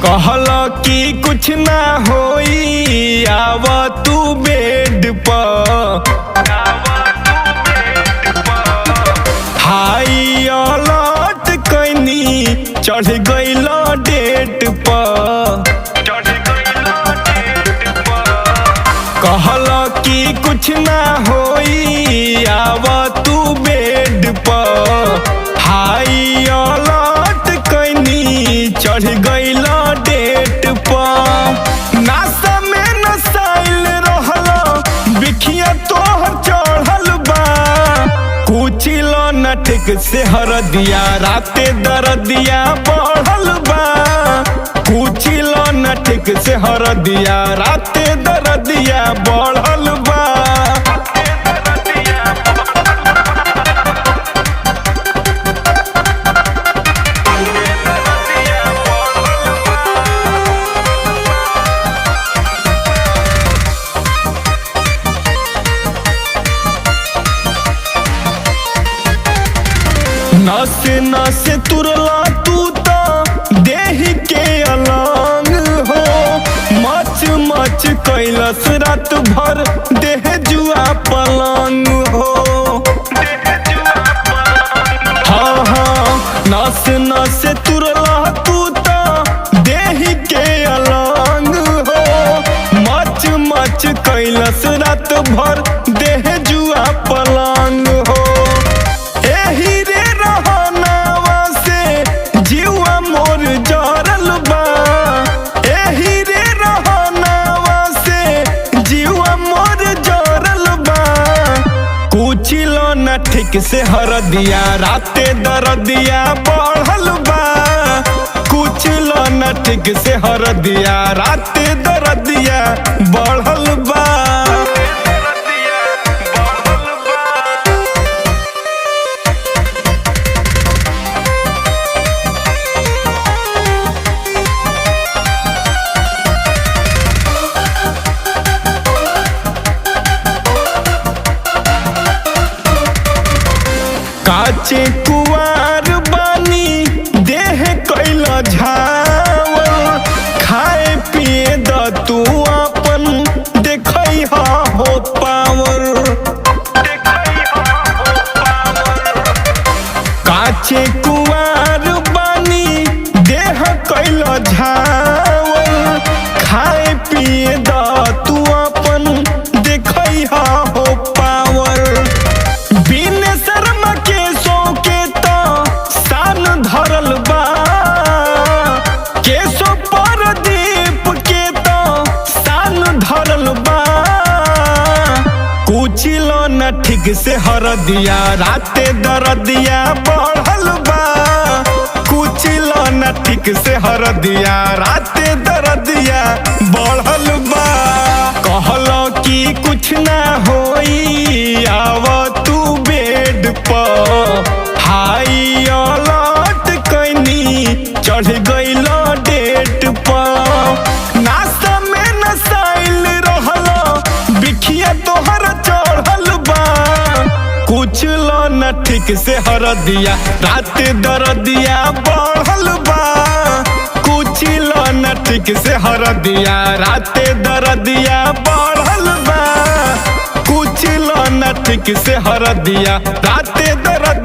कहला कि कुछ ना होई, आव तू बेड पर। हाई अलर्ट कैनी चढ़ गइल डेट पर। कहला कि कुछ ना होई, आव तू बेड पर। हाई अलर्ट कैनी चढ़ गइल डेट पर। नासा में नसाइल रहला, बिखिया तोहर चढ़ल बा। कुचिल न ठीक से हरदिया, राते दरदिया बढ़ल बा। कुचिल न ठीक से हरदिया, राते दरदिया बढ़ल बा। नसे नसे तुरला तू तो देह के अलंग हो। मच मच कैलस रात भर देह जुआ पलंग हो। हाँ हाँ नस नस तुरला तू तो देह के अलंग हो। मच मच कैलस रात भर देह जुआ पलंग हो। एही रे रहनावा से जीवा मोर जरल बा। एही रे रहनावा से जीवा मोर जरल बा। कुचिल न ठीक से हरदिया, राते दरदिया बढ़ल बा। कुचिल न ठीक से हरदिया, राते दरदिया बढ़ल बा। काचे कुवार बानी देह कैल झावल। खाए पिए द तू अपन देखई हो पावर। काचे कुवार बानी देह कैल झावल। खाए पिए द तू अपन देखई हो पावर। बिन शर्मा के सो के तो सान धरल बा। केशो परदीप के तो सान धरल बा। कुचिल न ठीक से हरदिया, राते दरदिया बढ़ल बा। कुचिल न ठीक से हरदिया, राते दरदिया बढ़ल बा। कहला कि कुछ ना होई, आव तू बेड पर। हाई अलर्ट कैनी चढ़ गइल डेट पर। नासा में नसाइल रहला, बिखिया तोहर चढ़ल बा। कुचिल न ठीक से हरदिया, राते दरदिया बढ़ल बा। कुचिल न ठीक से हरदिया, राते दरदिया बढ़ल बा। कुचिल न ठीक से हरदिया, राते दरदिया